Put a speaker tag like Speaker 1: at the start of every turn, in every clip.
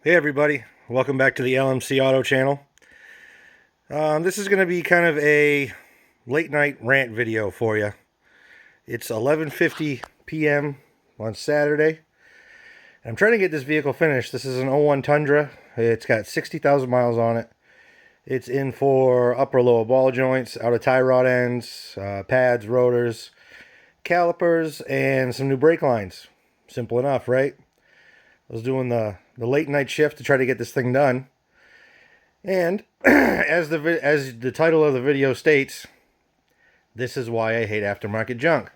Speaker 1: Hey everybody, welcome back to the LMC Auto channel. This is going to be kind of a late night rant video for you. It's 11:50 p.m. on Saturday. I'm trying to get this vehicle finished. This is an '01 Tundra. It's got 60,000 miles on it. It's in for upper lower ball joints, outer tie rod ends, pads, rotors, calipers, and some new brake lines. Simple enough, right? I was doing the late night shift to try to get this thing done. And as the title of the video states, this is why I hate aftermarket junk.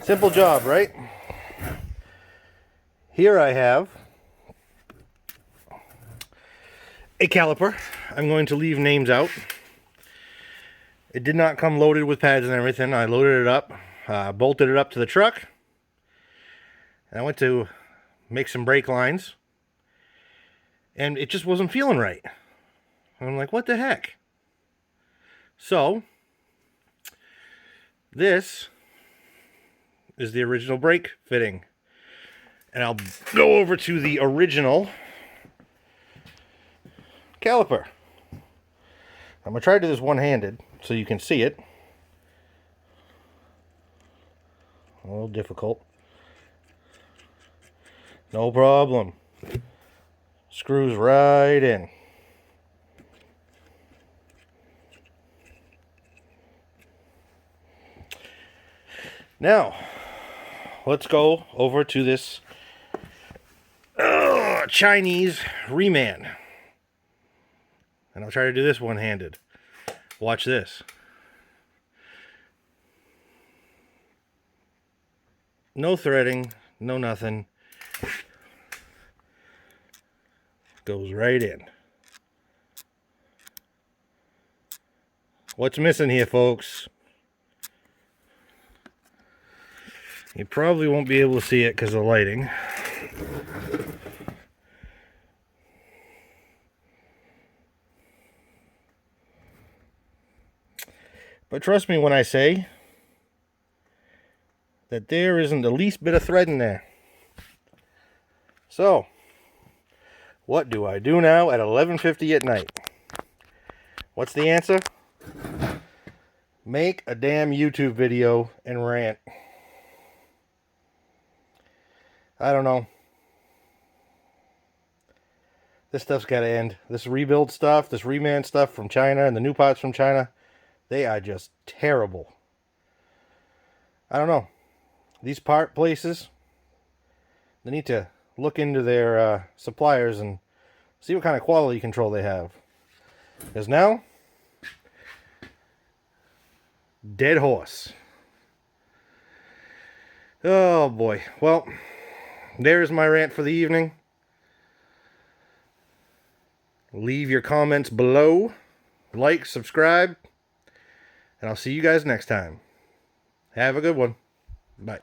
Speaker 1: Simple job, right? Here I have a caliper. I'm going to leave names out. It did not come loaded with pads and everything. I loaded it up, bolted it up to the truck, and I went to make some brake lines, and it just wasn't feeling right. I'm like, what the heck? So, this is the original brake fitting. And I'll go over to the original caliper. I'm going to try to do this one-handed so you can see it. A little difficult. No problem. Screws right in. Now, let's go over to this Chinese reman. And I'll try to do this one-handed. Watch this. No threading, no nothing. Goes right in. What's missing here, folks? You probably won't be able to see it because of the lighting. But trust me when I say that there isn't the least bit of thread in there. So, what do I do now at 11:50 at night? What's the answer? Make a damn YouTube video and rant. I don't know. This stuff's got to end. This rebuild stuff, this reman stuff from China and the new parts from China, they are just terrible. I don't know. These part places, they need to look into their suppliers and see what kind of quality control they have. Because now, dead horse. Oh boy. Well, there's my rant for the evening. Leave your comments below. Like, subscribe. And I'll see you guys next time. Have a good one. Bye.